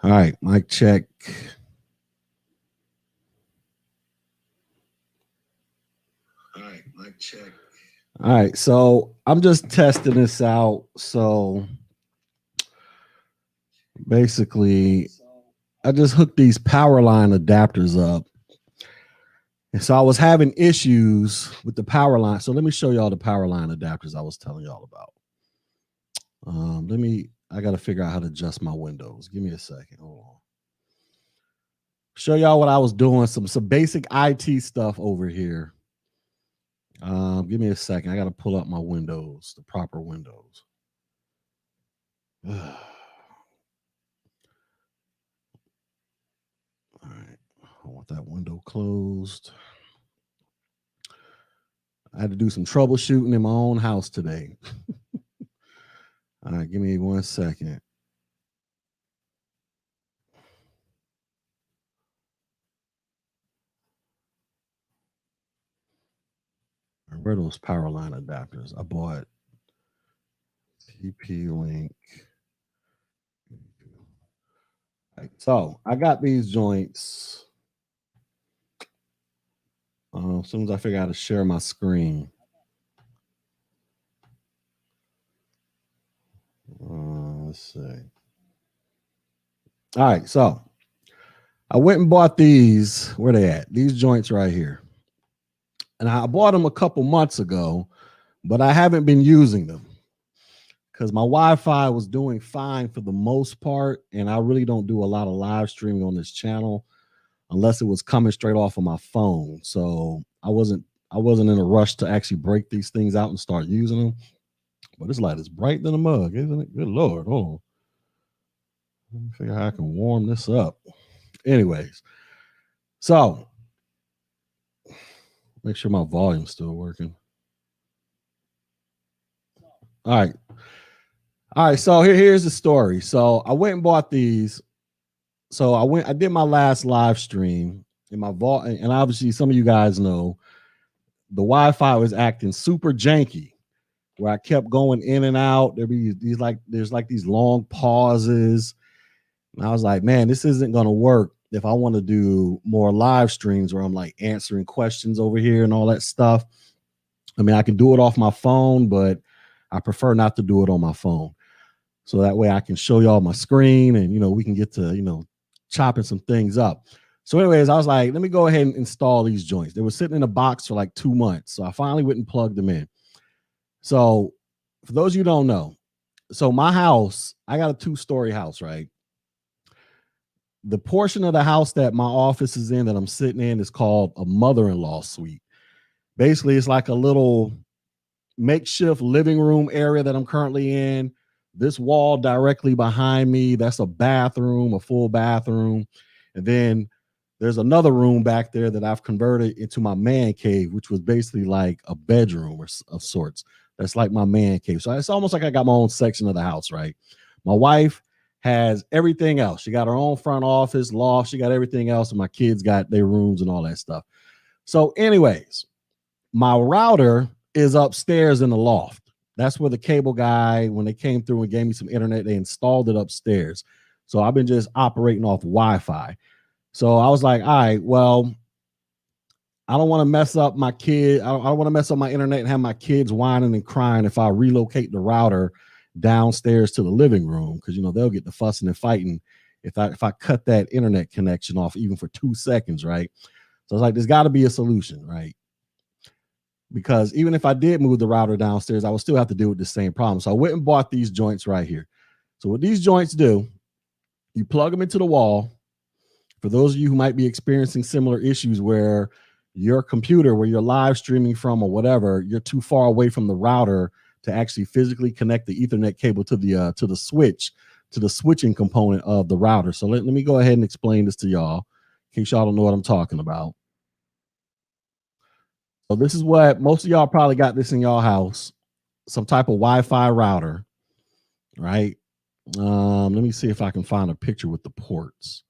All right, mic check. All right, mic check. All right, so I'm just testing this out. So basically, I just hooked these Powerline adapters up. And so I was having issues with the Powerline. So let me show y'all the Powerline adapters I was telling y'all about. I got to figure out how to adjust my windows. Give me a second. Hold on. Show y'all what I was doing. Some basic IT stuff over here. Give me a second. I got to pull up my windows, the proper windows. All right. I want that window closed. I had to do some troubleshooting in my own house today. All right, give me 1 second. Where are those Powerline adapters? I bought TP-Link. Right, so I got these joints. As soon as I figure out how to share my screen. Let's see. All right, so I went and bought these. Where they at? These joints right here. And I bought them a couple months ago, but I haven't been using them because my Wi-Fi was doing fine for the most part, and I really don't do a lot of live streaming on this channel unless it was coming straight off of my phone. So I wasn't in a rush to actually break these things out and start using them. But this light is bright than a mug, isn't it? Good Lord. Hold on. Let me figure out how I can warm this up. Anyways, so make sure my volume's still working. All right. So here's the story. So I went and bought these. So I did my last live stream in my vault, and obviously some of you guys know the Wi-Fi was acting super janky, where I kept going in and out. There's these long pauses. And I was like, man, this isn't gonna work if I want to do more live streams where I'm like answering questions over here and all that stuff. I mean, I can do it off my phone, but I prefer not to do it on my phone. So that way I can show y'all my screen and, we can get to, chopping some things up. So anyways, I was like, let me go ahead and install these joints. They were sitting in a box for like 2 months. So I finally went and plugged them in. So for those of you who don't know, so my house, I got a 2-story house, right? The portion of the house that my office is in that I'm sitting in is called a mother-in-law suite. Basically, it's like a little makeshift living room area that I'm currently in. This wall directly behind me, that's a bathroom, a full bathroom. And then there's another room back there that I've converted into my man cave, which was basically like a bedroom of sorts. That's like my man cave. So it's almost like I got my own section of the house, right? My wife has everything else. She got her own front office, loft. She got everything else. And my kids got their rooms and all that stuff. So anyways, my router is upstairs in the loft. That's where the cable guy, when they came through and gave me some internet, they installed it upstairs. So I've been just operating off Wi-Fi. So I was like, all right, well, I don't want to mess up my kid. I don't want to mess up my internet and have my kids whining and crying if I relocate the router downstairs to the living room, because they'll get the fussing and fighting if I cut that internet connection off even for 2 seconds, right? So I was like, there's got to be a solution, right? Because even if I did move the router downstairs, I would still have to deal with the same problem. So I went and bought these joints right here. So what these joints do, you plug them into the wall. For those of you who might be experiencing similar issues where your computer, where you're live streaming from or whatever, you're too far away from the router to actually physically connect the Ethernet cable to the switch, to the switching component of the router. So let me go ahead and explain this to y'all in case y'all don't know what I'm talking about. So this is what most of y'all probably got this in y'all house, some type of Wi-Fi router, right? Let me see if I can find a picture with the ports.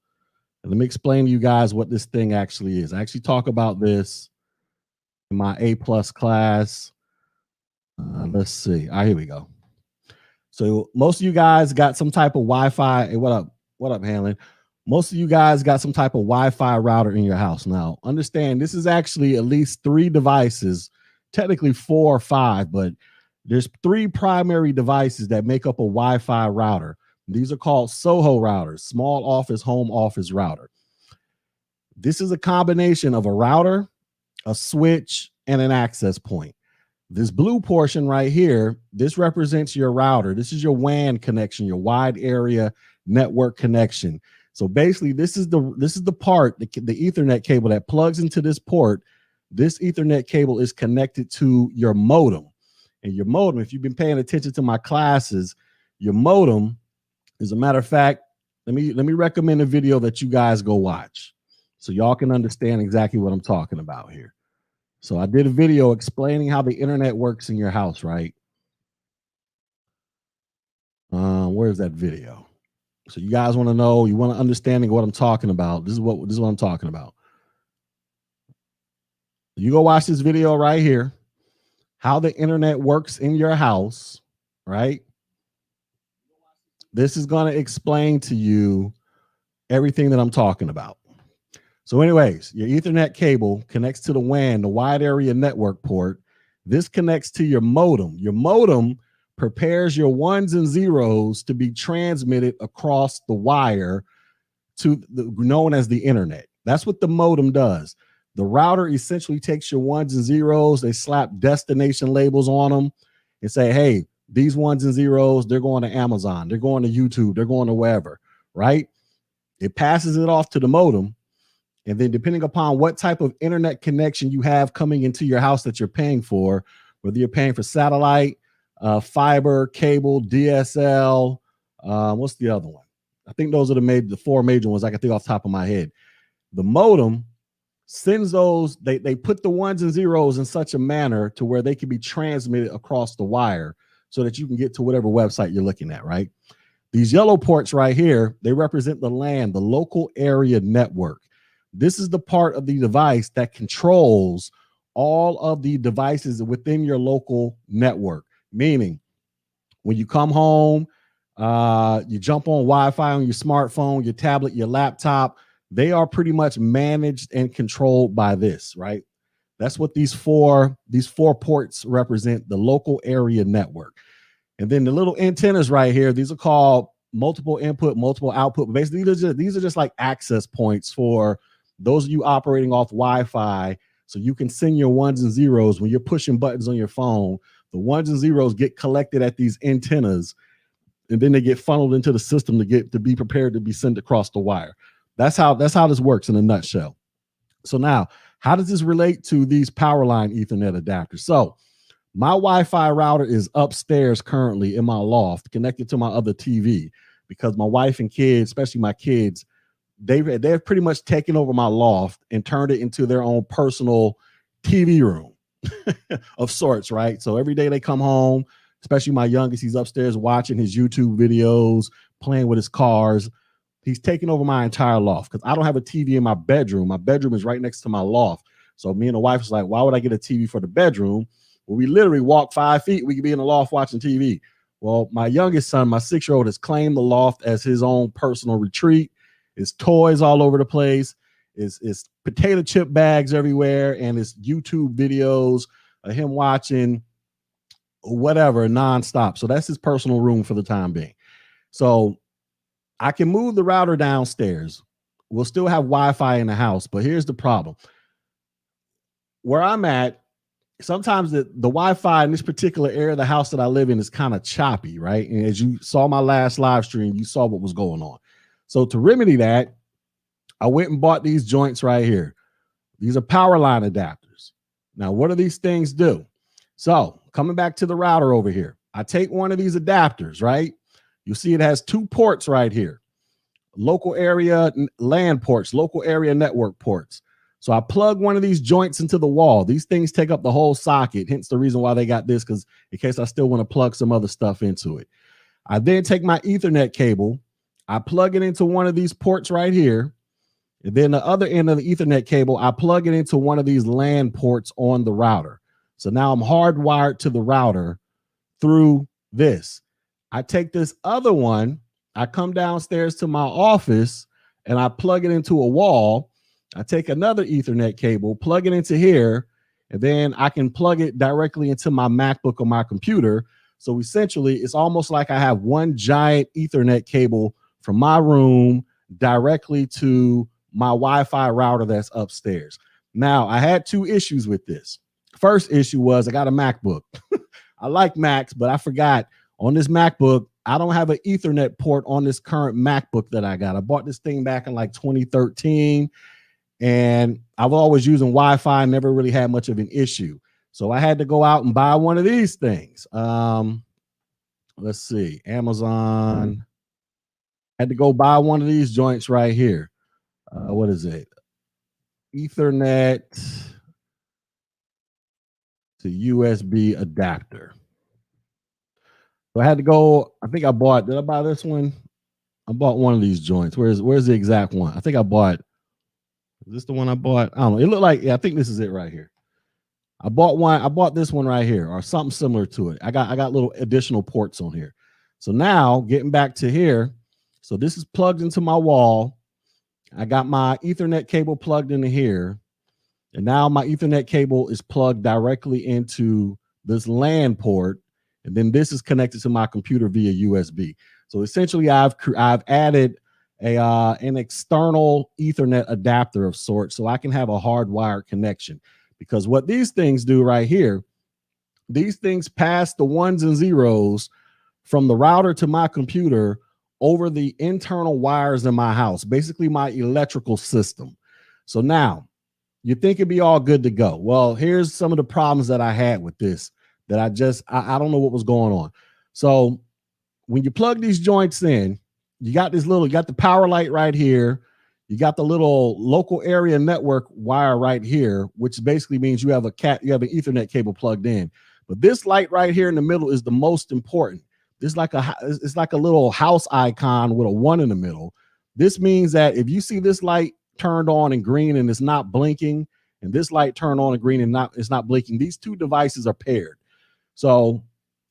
And let me explain to you guys what this thing actually is. I actually talk about this in my A+ class. Let's see. All right, here we go. So most of you guys got some type of Wi-Fi. Hey, what up? What up, Hanlon? Most of you guys got some type of Wi-Fi router in your house. Now, understand this is actually at least 3 devices, technically 4 or 5, but there's 3 primary devices that make up a Wi-Fi router. These are called SOHO routers, small office, home office router. This is a combination of a router, a switch, and an access point. This blue portion right here, this represents your router. This is your WAN connection, your wide area network connection. So basically, this is the part, the Ethernet cable that plugs into this port. This Ethernet cable is connected to your modem. And your modem, if you've been paying attention to my classes, your modem, as a matter of fact, let me recommend a video that you guys go watch so y'all can understand exactly what I'm talking about here. So I did a video explaining how the internet works in your house, right? Where's that video? So you guys want to know, you want to understanding what I'm talking about. This is what I'm talking about. You go watch this video right here, how the internet works in your house, right? This is going to explain to you everything that I'm talking about. So anyways, your Ethernet cable connects to the WAN, the wide area network port. This connects to your modem. Your modem prepares your ones and zeros to be transmitted across the wire to the known as the internet. That's what the modem does. The router essentially takes your ones and zeros, they slap destination labels on them and say, hey, these ones and zeros, they're going to Amazon, they're going to YouTube, they're going to wherever, right? It passes it off to the modem. And then depending upon what type of internet connection you have coming into your house that you're paying for, whether you're paying for satellite, fiber, cable, DSL, what's the other one? I think those are the 4 major ones I can think off the top of my head. The modem sends those, they put the ones and zeros in such a manner to where they can be transmitted across the wire so that you can get to whatever website you're looking at, right? These yellow ports right here, they represent the LAN, the local area network. This is the part of the device that controls all of the devices within your local network. Meaning, when you come home, you jump on Wi-Fi on your smartphone, your tablet, your laptop, they are pretty much managed and controlled by this, right? That's what these four ports represent, the local area network. And then the little antennas right here, these are called multiple input, multiple output. But basically, these are just like access points for those of you operating off Wi-Fi, so you can send your ones and zeros when you're pushing buttons on your phone. The ones and zeros get collected at these antennas, and then they get funneled into the system to be prepared to be sent across the wire. That's how this works in a nutshell. So now, how does this relate to these Powerline Ethernet adapters? So my Wi-Fi router is upstairs currently in my loft, connected to my other TV, because my wife and kids, especially my kids, they've pretty much taken over my loft and turned it into their own personal TV room of sorts, right? So every day they come home, especially my youngest, he's upstairs watching his YouTube videos, playing with his cars. He's taking over my entire loft because I don't have a TV in my bedroom. My bedroom is right next to my loft. So me and the wife was like, why would I get a TV for the bedroom? Well, we literally walk 5 feet. We could be in the loft watching TV. Well, my youngest son, my 6-year-old, has claimed the loft as his own personal retreat. It's toys all over the place. It's potato chip bags everywhere. And it's YouTube videos of him watching whatever nonstop. So that's his personal room for the time being. So I can move the router downstairs. We'll still have Wi-Fi in the house, but here's the problem. Where I'm at, sometimes the Wi-Fi in this particular area of the house that I live in is kind of choppy, right? And as you saw my last live stream, you saw what was going on. So to remedy that, I went and bought these joints right here. These are Powerline adapters. Now, what do these things do? So coming back to the router over here, I take one of these adapters, right? You see it has 2 ports right here. Local area LAN ports, local area network ports. So I plug one of these joints into the wall. These things take up the whole socket, hence the reason why they got this, because in case I still want to plug some other stuff into it. I then take my Ethernet cable, I plug it into one of these ports right here, and then the other end of the Ethernet cable, I plug it into one of these LAN ports on the router. So now I'm hardwired to the router through this. I take this other one I come downstairs to my office and I plug it into a wall. I take another Ethernet cable, plug it into here, and then I can plug it directly into my MacBook or my computer. So essentially, it's almost like I have one giant Ethernet cable from my room directly to my Wi-Fi router that's upstairs. Now, I had two issues with this. First issue was I got a MacBook. I like Macs, but I forgot on this MacBook, I don't have an Ethernet port on this current MacBook that I got. I bought this thing back in like 2013, and I've always using Wi-Fi, never really had much of an issue. So I had to go out and buy one of these things. Let's see, Amazon. Had to go buy one of these joints right here. What is it? Ethernet to USB adapter. So I had to go. I think I bought. Did I buy this one? I bought one of these joints. Where's the exact one? I think I bought. Is this the one I bought? I don't know. It looked like. Yeah, I think this is it right here. I bought one. I bought this one right here, or something similar to it. I got little additional ports on here. So now getting back to here. So this is plugged into my wall. I got my Ethernet cable plugged into here. And now my Ethernet cable is plugged directly into this LAN port. And then this is connected to my computer via USB. So essentially I've added an external Ethernet adapter of sorts so I can have a hardwired connection. Because what these things do right here, these things pass the ones and zeros from the router to my computer over the internal wires in my house, basically my electrical system. So now you think it'd be all good to go. Well, here's some of the problems that I had with this that I don't know what was going on. So when you plug these joints in, you got the power light right here. You got the little local area network wire right here, which basically means you have an Ethernet cable plugged in. But this light right here in the middle is the most important. It's like a little house icon with a 1 in the middle. This means that if you see this light turned on and green and it's not blinking, and this light turned on and green and it's not blinking, these two devices are paired. So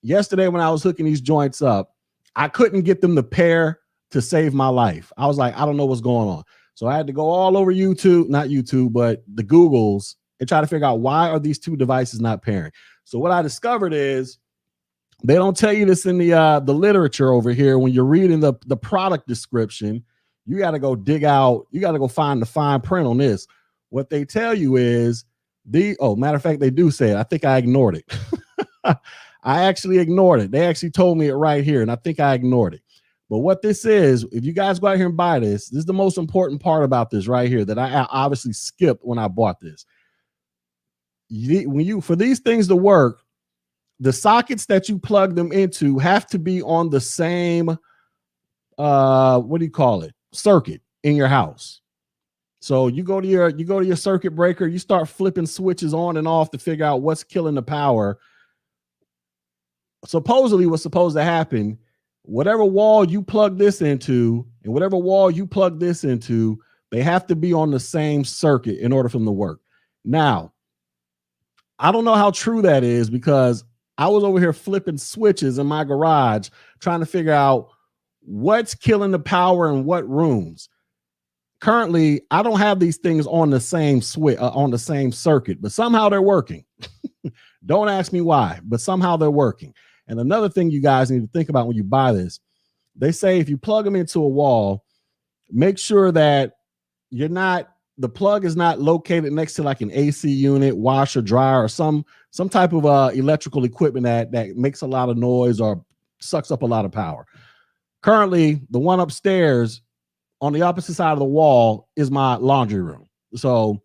yesterday when I was hooking these joints up, I couldn't get them to pair to save my life. I was like, I don't know what's going on. So I had to go all over YouTube, not YouTube, but the Googles, and try to figure out why are these two devices not pairing. So what I discovered is they don't tell you this in the literature over here. When you're reading the product description, you got to go dig out. You got to go find the fine print on this. What they tell you is matter of fact, they do say it. I think I ignored it. I actually ignored it. They actually told me it right here, and I think I ignored it. But what this is, if you guys go out here and buy this is the most important part about this right here that I obviously skipped when I bought this. For these things to work, the sockets that you plug them into have to be on the same, circuit in your house. So you go to your circuit breaker, you start flipping switches on and off to figure out what's killing the power. Supposedly what's supposed to happen, whatever wall you plug this into and whatever wall you plug this into, they have to be on the same circuit in order for them to work. Now, I don't know how true that is because I was over here flipping switches in my garage trying to figure out what's killing the power in what rooms. Currently, I don't have these things on the same switch on the same circuit, but somehow they're working. Don't ask me why, but somehow they're working. And another thing you guys need to think about when you buy this, they say if you plug them into a wall, make sure that the plug is not located next to like an AC unit, washer, dryer, or some type of electrical equipment that makes a lot of noise or sucks up a lot of power. Currently, the one upstairs on the opposite side of the wall is my laundry room. So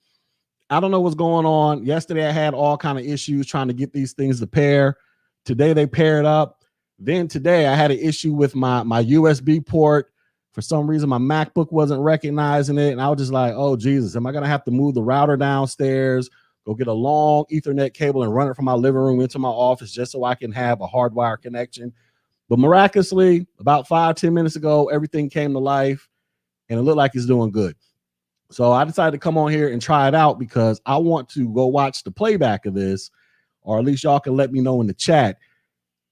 I don't know what's going on. Yesterday, I had all kind of issues trying to get these things to pair. Today, they paired up. Then today, I had an issue with my USB port. For some reason, my MacBook wasn't recognizing it. And I was just like, oh, Jesus, am I going to have to move the router downstairs, go get a long Ethernet cable and run it from my living room into my office just so I can have a hardwire connection? But miraculously, about 5-10 minutes ago, everything came to life and it looked like it's doing good. So I decided to come on here and try it out because I want to go watch the playback of this, or at least y'all can let me know in the chat.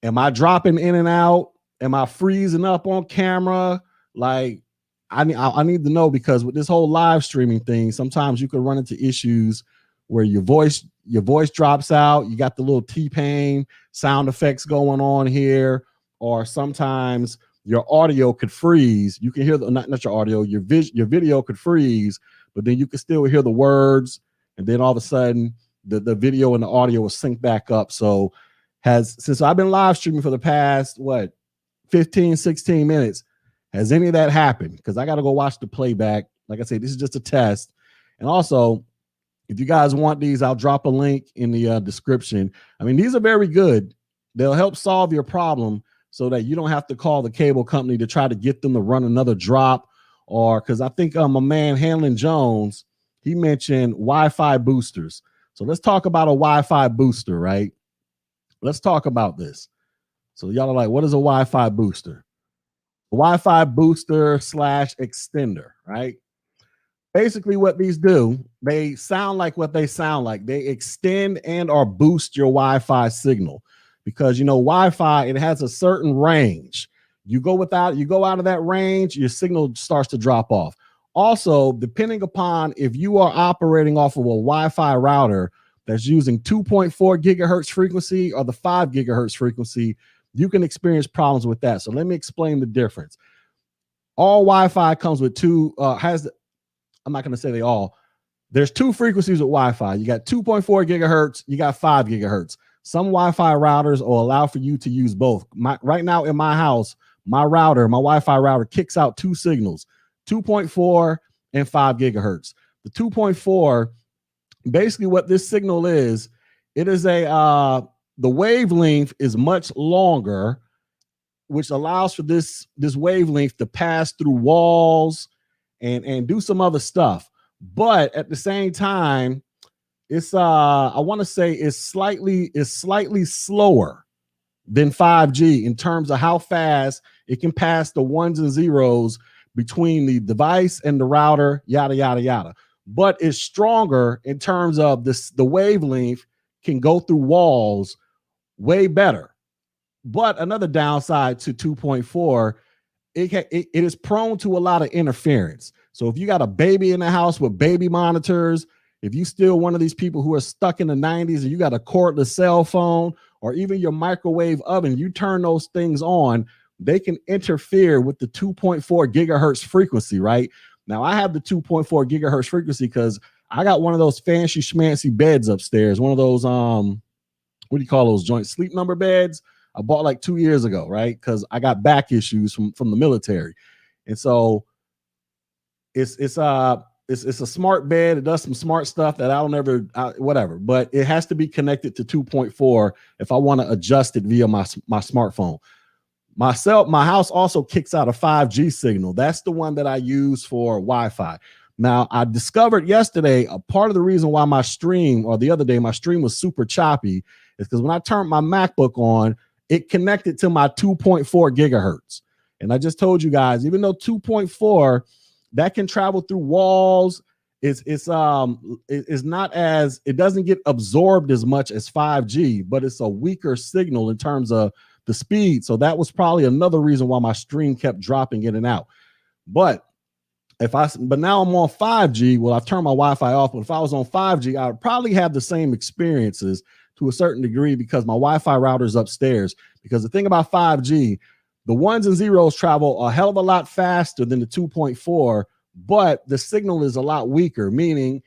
Am I dropping in and out? Am I freezing up on camera? Like, I need to know, because with this whole live streaming thing, sometimes you can run into issues where your voice drops out. You got the little T-Pain sound effects going on here, or sometimes your audio could freeze. You can hear not your audio, your video could freeze, but then you can still hear the words, and then all of a sudden the video and the audio will sync back up. So since I've been live streaming for the past 15, 16 minutes, has any of that happened? Because I got to go watch the playback. Like I said, this is just a test. And also, if you guys want these, I'll drop a link in the description. I mean, these are very good. They'll help solve your problem so that you don't have to call the cable company to try to get them to run another drop. Or because I think my man Hanlon Jones, he mentioned Wi-Fi boosters. So let's talk about a Wi-Fi booster, right? Let's talk about this. So y'all are like, what is a Wi-Fi booster? A Wi-Fi booster / extender, right? Basically what these do, they sound like what they sound like. They extend and or boost your Wi-Fi signal, because Wi-Fi, it has a certain range. You go out of that range, your signal starts to drop off. Also, depending upon if you are operating off of a Wi-Fi router that's using 2.4 gigahertz frequency or the 5 gigahertz frequency, you can experience problems with that. So let me explain the difference. All Wi-Fi comes with I'm not going to say they all. There's two frequencies with Wi-Fi. You got 2.4 gigahertz, you got 5 gigahertz. Some Wi-Fi routers will allow for you to use both. Right now in my house, my Wi-Fi router kicks out two signals, 2.4 and 5 gigahertz. The 2.4, basically what this signal is, it is the wavelength is much longer, which allows for this wavelength to pass through walls and do some other stuff. But at the same time, it's I want to say it's slightly slower than 5G in terms of how fast it can pass the ones and zeros between the device and the router, yada yada yada. But it's stronger in terms of the wavelength can go through walls way better. But another downside to 2.4, it is prone to a lot of interference. So if you got a baby in the house with baby monitors, if you still one of these people who are stuck in the 90s and you got a cordless cell phone or even your microwave oven, you turn those things on, they can interfere with the 2.4 gigahertz frequency, right? Now I have the 2.4 gigahertz frequency because I got one of those fancy schmancy beds upstairs, one of those what do you call those joint sleep number beds? I bought like 2 years ago, right? Because I got back issues from the military. And so it's a smart bed. It does some smart stuff that whatever, but it has to be connected to 2.4 if I want to adjust it via my smartphone. My house also kicks out a 5G signal. That's the one that I use for Wi-Fi. Now, I discovered yesterday a part of the reason why my stream, or the other day, my stream was super choppy is because when I turned my MacBook on, it connected to my 2.4 gigahertz. And I just told you guys, even though 2.4, that can travel through walls, it doesn't get absorbed as much as 5G, but it's a weaker signal in terms of the speed. So that was probably another reason why my stream kept dropping in and out. But now I'm on 5G. Well, I've turned my Wi-Fi off, but if I was on 5G, I would probably have the same experiences to a certain degree because my Wi-Fi router is upstairs. Because the thing about 5G, the ones and zeros travel a hell of a lot faster than the 2.4, but the signal is a lot weaker, meaning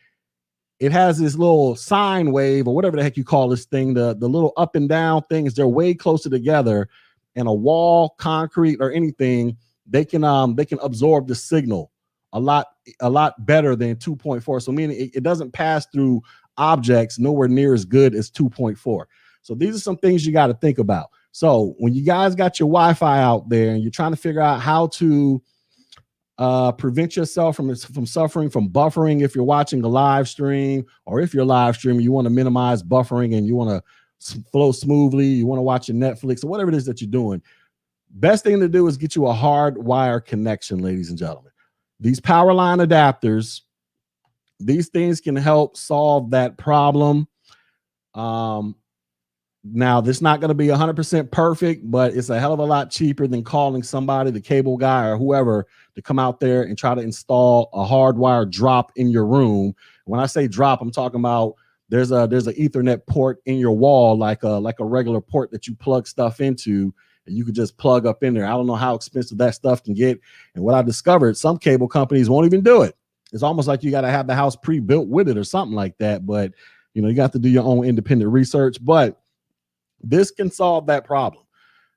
it has this little sine wave or whatever the heck you call this thing, the little up and down things, they're way closer together, and a wall, concrete, or anything, they can absorb the signal a lot better than 2.4. So meaning it doesn't pass through objects nowhere near as good as 2.4. So these are some things you got to think about. So when you guys got your Wi-Fi out there and you're trying to figure out how to prevent yourself from suffering from buffering if you're watching a live stream, or if you're live streaming, you want to minimize buffering and you want to flow smoothly, you want to watch your Netflix or whatever it is that you're doing, best thing to do is get you a hard wire connection, ladies and gentlemen. These Powerline adapters, these things can help solve that problem. Now, this is not going to be 100% perfect, but it's a hell of a lot cheaper than calling somebody, the cable guy or whoever, to come out there and try to install a hardwire drop in your room. When I say drop, I'm talking about there's an Ethernet port in your wall, like a regular port that you plug stuff into, and you could just plug up in there. I don't know how expensive that stuff can get. And what I discovered, some cable companies won't even do it. It's almost like you got to have the house pre-built with it or something like that. But you know, you got to do your own independent research. But this can solve that problem.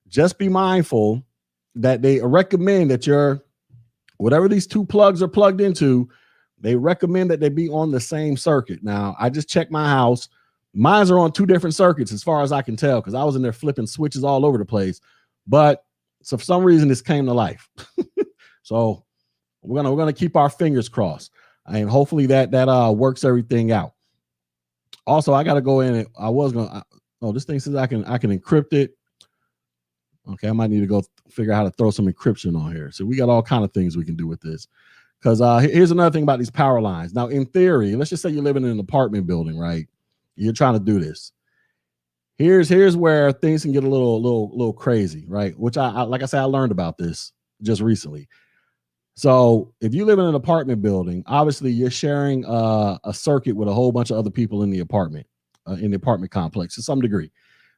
Just be mindful that they recommend that your whatever these two plugs are plugged into, they recommend that they be on the same circuit. Now, I just checked my house. Mines are on two different circuits as far as I can tell, because I was in there flipping switches all over the place. But so for some reason, this came to life. So we're gonna keep our fingers crossed, and hopefully that works everything out. Also, I got to go in. And I was gonna. Oh, this thing says I can encrypt it. Okay, I might need to go figure out how to throw some encryption on here. So we got all kind of things we can do with this. Because here's another thing about these power lines. Now, in theory, let's just say you're living in an apartment building, right? You're trying to do this. Here's where things can get a little crazy, right? Which I like I said, I learned about this just recently. So if you live in an apartment building, obviously you're sharing a circuit with a whole bunch of other people in the apartment complex to some degree.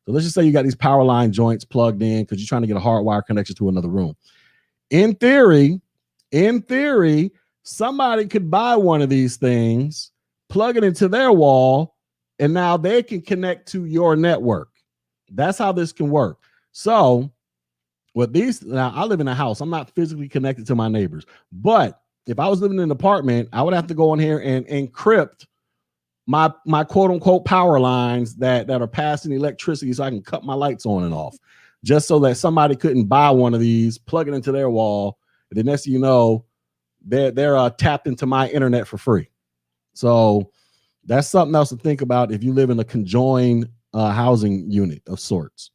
So let's just say you got these power line joints plugged in because you're trying to get a hardwire connection to another room. In theory, somebody could buy one of these things, plug it into their wall, and now they can connect to your network. That's how this can work. So with these, now I live in a house. I'm not physically connected to my neighbors. But if I was living in an apartment, I would have to go in here and encrypt my quote unquote power lines that are passing electricity so I can cut my lights on and off, just so that somebody couldn't buy one of these, plug it into their wall. And the next thing you know, they're tapped into my internet for free. So that's something else to think about if you live in a conjoined housing unit of sorts.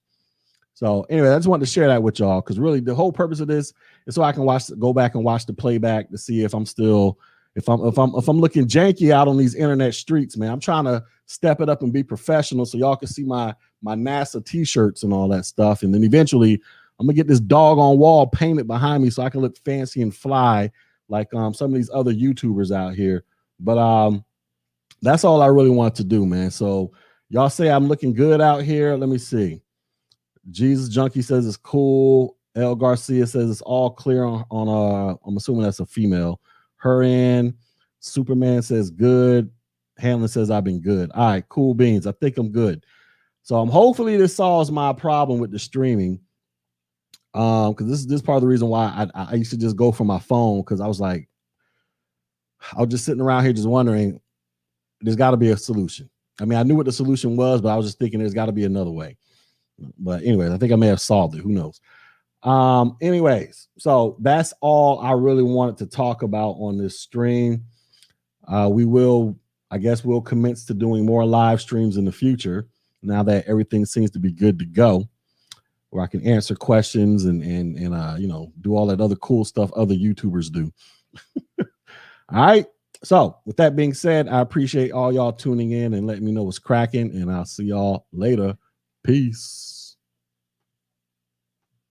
So anyway, I just wanted to share that with y'all, because really the whole purpose of this is so I can go back and watch the playback to see if I'm still, if I'm looking janky out on these internet streets, man. I'm trying to step it up and be professional so y'all can see my NASA t-shirts and all that stuff. And then eventually I'm gonna get this doggone wall painted behind me so I can look fancy and fly like some of these other YouTubers out here. But that's all I really want to do, man. So y'all say I'm looking good out here. Let me see. Jesus Junkie says it's cool. L Garcia says it's all clear on I'm assuming that's a female. Her in. Superman says good. Hamlin says I've been good. All right, cool beans. I think I'm good. So hopefully this solves my problem with the streaming. Because this is part of the reason why I used to just go for my phone, because I was just sitting around here just wondering, there's got to be a solution. I mean, I knew what the solution was, but I was just thinking there's got to be another way. But anyways, I think I may have solved it. Who knows? Anyways, so that's all I really wanted to talk about on this stream. I guess we'll commence to doing more live streams in the future now that everything seems to be good to go, where I can answer questions and do all that other cool stuff other YouTubers do. All right. So with that being said, I appreciate all y'all tuning in and letting me know what's cracking, and I'll see y'all later. Peace.